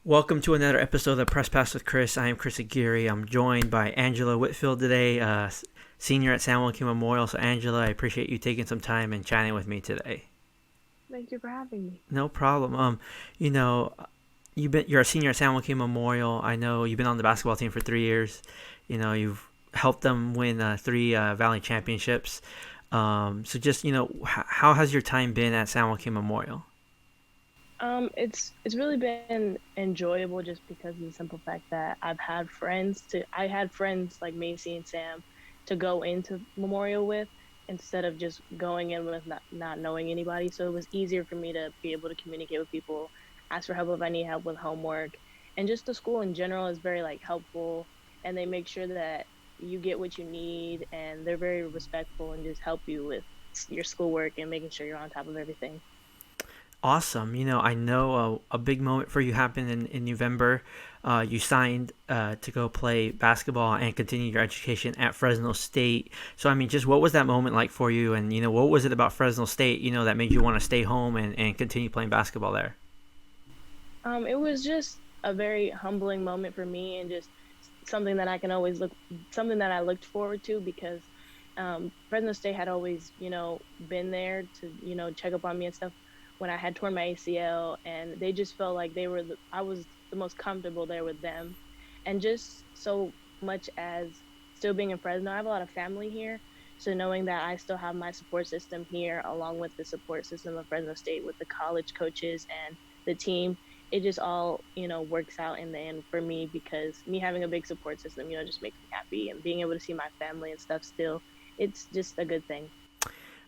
Welcome to another episode of the Press Pass with Chris. I am Chris Aguirre. I'm joined by Angela Whitfield today, senior at San Joaquin Memorial. So, Angela, I appreciate you taking some time and chatting with me today. Thank you for having me. No problem. You know, you're a senior at San Joaquin Memorial. I know you've been on the basketball team for 3 years. You've helped them win three Valley championships. So, just how has your time been at San Joaquin Memorial? It's really been enjoyable just because of the simple fact that I had friends like Macy and Sam to go into Memorial with instead of just going in with not knowing anybody. So it was easier for me to be able to communicate with people, ask for help if I need help with homework. And just the school in general is very like helpful, and they make sure that you get what you need, and they're very respectful and just help you with your schoolwork and making sure you're on top of everything. Awesome. I know a big moment for you happened in November. You signed to go play basketball and continue your education at Fresno State. So, I mean, just what was that moment like for you? And, what was it about Fresno State, that made you want to stay home and continue playing basketball there? It was just a very humbling moment for me, and just something that I can always something that I looked forward to because Fresno State had always, been there to, check up on me and stuff when I had torn my ACL, and they just felt like I was the most comfortable there with them, and just so much as still being in Fresno, I have a lot of family here, so knowing that I still have my support system here along with the support system of Fresno State with the college coaches and the team, it just all works out in the end for me because me having a big support system, just makes me happy, and being able to see my family and stuff still, it's just a good thing.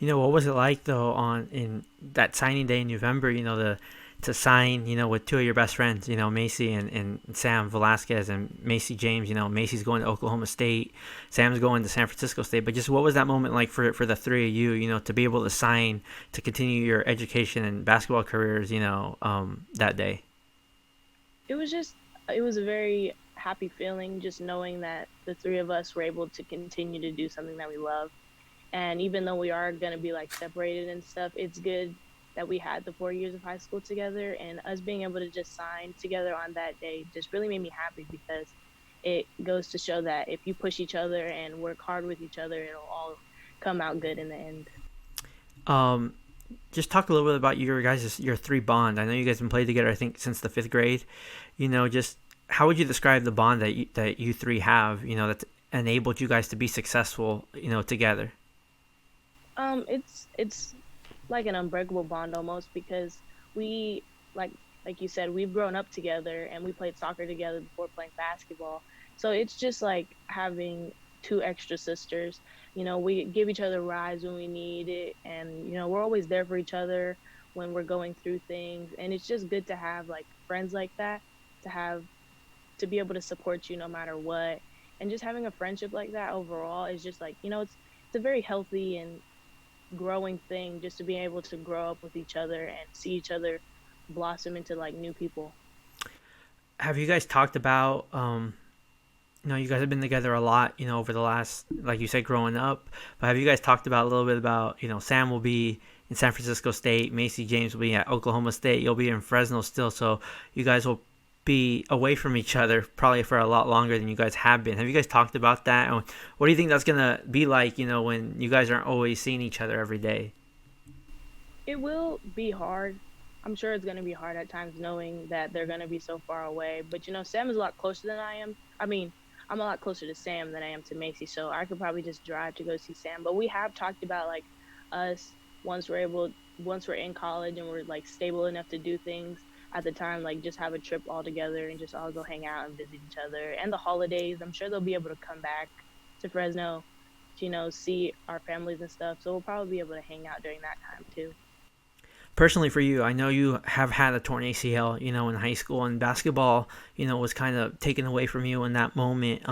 What was it like though on in that signing day in November? To sign, with two of your best friends, Macy and Sam Velasquez and Macy James. Macy's going to Oklahoma State, Sam's going to San Francisco State. But just what was that moment like for the three of you? To be able to sign to continue your education and basketball careers. That day. It was a very happy feeling just knowing that the three of us were able to continue to do something that we love. And even though we are going to be like separated and stuff, it's good that we had the 4 years of high school together, and us being able to just sign together on that day just really made me happy because it goes to show that if you push each other and work hard with each other, it'll all come out good in the end. Um, just talk a little bit about your three bond. I know you guys have been playing together. I think since the fifth grade. Just how would you describe the bond that you three have? That enabled you guys to be successful. Together. It's like an unbreakable bond almost because we like like you said, we've grown up together and we played soccer together before playing basketball. So it's just like having two extra sisters. We give each other rides when we need it, and we're always there for each other when we're going through things. And it's just good to have like friends like that, to have to be able to support you no matter what. And just having a friendship like that overall is just like, it's a very healthy and growing thing just to be able to grow up with each other and see each other blossom into like new people. Have you guys talked about you guys have been together a lot, over the last, like you said, growing up. But have you guys talked about a little bit about, Sam will be in San Francisco State, Macy James will be at Oklahoma State, you'll be in Fresno still, so you guys will be away from each other probably for a lot longer than you guys have been. Have you guys talked about that? And what do you think that's gonna be like, when you guys aren't always seeing each other every day? It will be hard. I'm sure it's going to be hard at times knowing that they're going to be so far away. But, Sam is a lot closer than I am. I mean, I'm a lot closer to Sam than I am to Macy. So I could probably just drive to go see Sam. But we have talked about, like, us once we're in college and we're, like, stable enough to do things at the time, like, just have a trip all together and just all go hang out and visit each other. And the holidays, I'm sure they'll be able to come back to Fresno to, see our families and stuff. So we'll probably be able to hang out during that time, too. Personally for you, I know you have had a torn ACL, in high school, and basketball, was kind of taken away from you in that moment.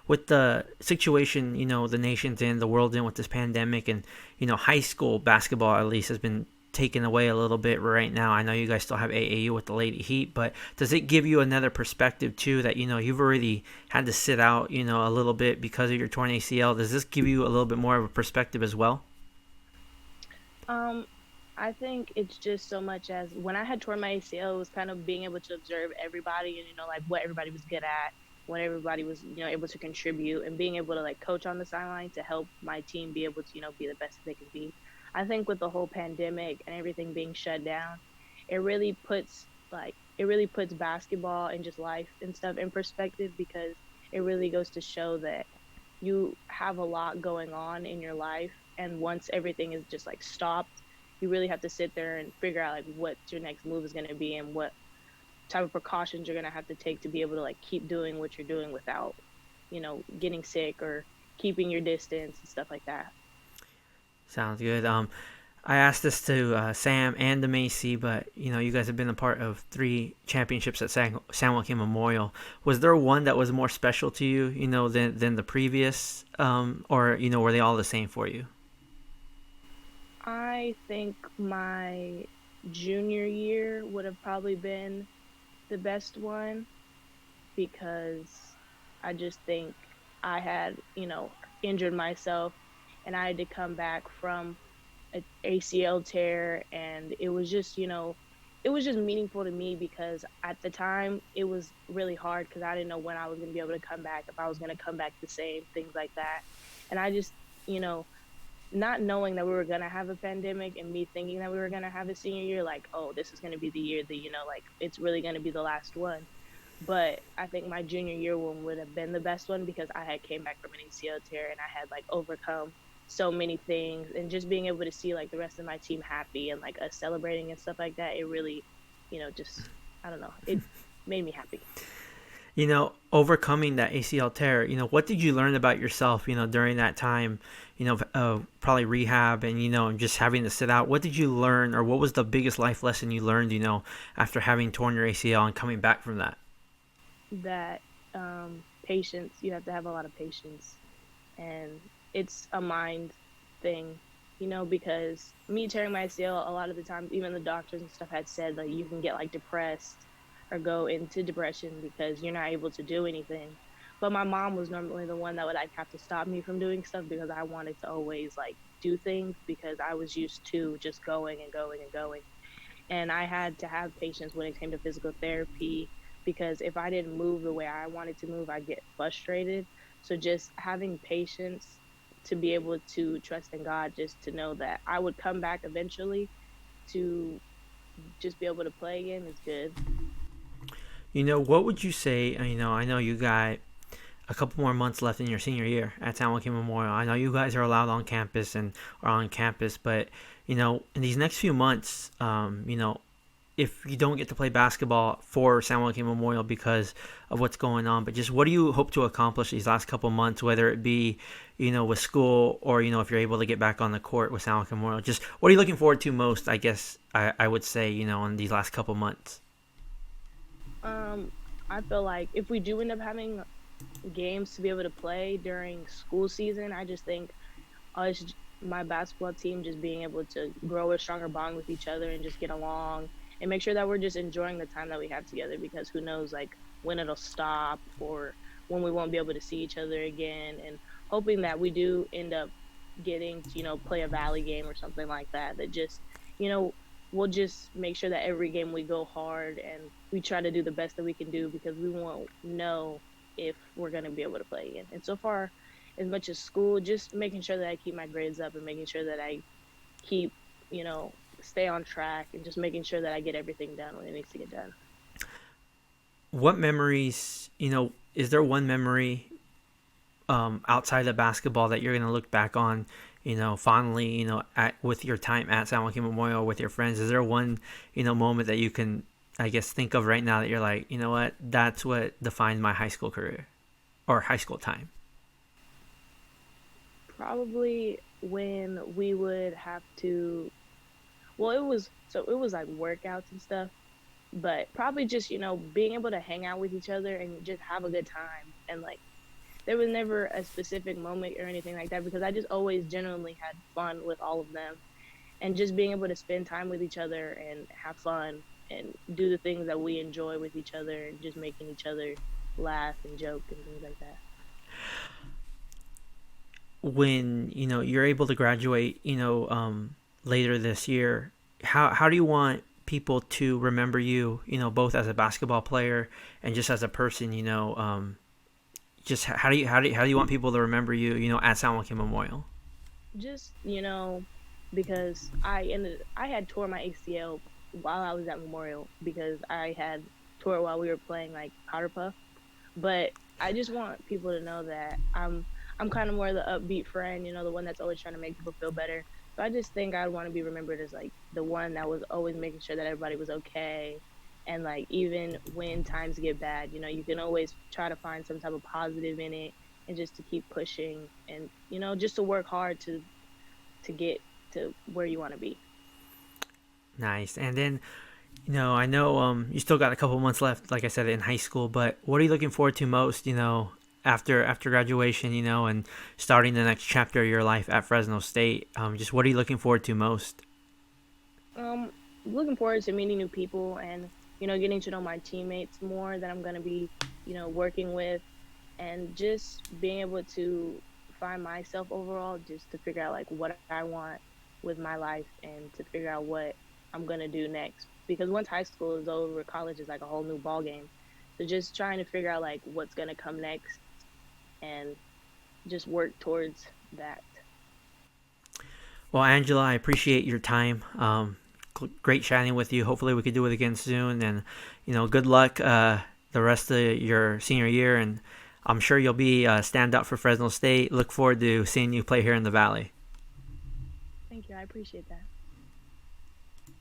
With the situation, the nation's in, the world's in with this pandemic, and, high school basketball at least has been taken away a little bit right now. I know you guys still have AAU with the Lady Heat, but does it give you another perspective too that, you've already had to sit out, a little bit because of your torn ACL? Does this give you a little bit more of a perspective as well? Um, I think it's just so much as when I had torn my ACL, it was kind of being able to observe everybody and, like what everybody was good at, what everybody was, able to contribute and being able to like coach on the sideline to help my team be able to, be the best that they can be. I think with the whole pandemic and everything being shut down, it really puts basketball and just life and stuff in perspective because it really goes to show that you have a lot going on in your life, and once everything is just like stopped, you really have to sit there and figure out like what your next move is going to be and what type of precautions you're going to have to take to be able to like keep doing what you're doing without getting sick or keeping your distance and stuff like that. Sounds good. I asked this to Sam and to Macy, but you guys have been a part of 3 championships at San Joaquin Memorial. Was there one that was more special to you, than the previous, or were they all the same for you? I think my junior year would have probably been the best one because I just think I had, injured myself and I had to come back from an ACL tear, and it was just meaningful to me because at the time it was really hard because I didn't know when I was going to be able to come back, if I was going to come back the same, things like that. And I just, you know, not knowing that we were going to have a pandemic and me thinking that we were going to have a senior year, like, oh, this is going to be the year that, like it's really going to be the last one. But I think my junior year one would have been the best one because I had came back from an ACL tear and I had like overcome so many things, and just being able to see like the rest of my team happy and like us celebrating and stuff like that, it really, just I don't know, it made me happy. Overcoming that ACL tear, what did you learn about yourself, during that time, probably rehab and, and just having to sit out? What did you learn, or what was the biggest life lesson you learned, after having torn your ACL and coming back from that? That patience, you have to have a lot of patience, and it's a mind thing, because me tearing my ACL, a lot of the times, even the doctors and stuff had said that you can get like depressed or go into depression because you're not able to do anything. But my mom was normally the one that would like have to stop me from doing stuff because I wanted to always like do things because I was used to just going and going and going. And I had to have patience when it came to physical therapy because if I didn't move the way I wanted to move, I'd get frustrated. So just having patience to be able to trust in God, just to know that I would come back eventually to just be able to play again is good. What would you say? I know you got a couple more months left in your senior year at San Joaquin Memorial. I know you guys are allowed on campus and are on campus, but in these next few months, if you don't get to play basketball for San Joaquin Memorial because of what's going on, but just what do you hope to accomplish these last couple months, whether it be, with school or, if you're able to get back on the court with San Joaquin Memorial? Just what are you looking forward to most, I guess I would say, in these last couple months? Um, I feel like if we do end up having games to be able to play during school season, I just think us, my basketball team, just being able to grow a stronger bond with each other and just get along and make sure that we're just enjoying the time that we have together because who knows like when it'll stop or when we won't be able to see each other again, and hoping that we do end up getting to play a valley game or something like that, that just you know we'll just make sure that every game we go hard and we try to do the best that we can do because we won't know if we're going to be able to play again. And so far, as much as school, just making sure that I keep my grades up and making sure that I keep, stay on track and just making sure that I get everything done when it needs to get done. What memories, is there one memory outside of basketball that you're going to look back on, fondly, with your time at San Joaquin Memorial with your friends? Is there one, moment that you can, I guess, think of right now that you're like, you know what, that's what defined my high school career or high school time? Probably when we would have to, well, it was like workouts and stuff, but probably just, being able to hang out with each other and just have a good time. And like, there was never a specific moment or anything like that because I just always genuinely had fun with all of them, and just being able to spend time with each other and have fun and do the things that we enjoy with each other and just making each other laugh and joke and things like that. When you're able to graduate, later this year, how do you want people to remember you? You know, both as a basketball player and just as a person. You know, just how do you want people to remember you? You know, at San Joaquin Memorial. Just, because I had tore my ACL while I was at Memorial because I had tore it while we were playing like powder puff. But I just want people to know that I'm kind of more the upbeat friend, the one that's always trying to make people feel better. So I just think I want to be remembered as like the one that was always making sure that everybody was okay. And like even when times get bad, you can always try to find some type of positive in it and just to keep pushing and just to work hard to get to where you want to be. Nice. And then, I know you still got a couple months left, like I said, in high school. But what are you looking forward to most? After graduation, and starting the next chapter of your life at Fresno State. Just what are you looking forward to most? Um, Looking forward to meeting new people and getting to know my teammates more that I'm gonna be working with, and just being able to find myself overall, just to figure out like what I want with my life and to figure out what I'm gonna do next. Because once high school is over, college is like a whole new ball game. So just trying to figure out like what's gonna come next and just work towards that. Well, Angela, I appreciate your time. Great chatting with you. Hopefully, we could do it again soon. And good luck the rest of your senior year. And I'm sure you'll be stand up for Fresno State. Look forward to seeing you play here in the Valley. Thank you. I appreciate that.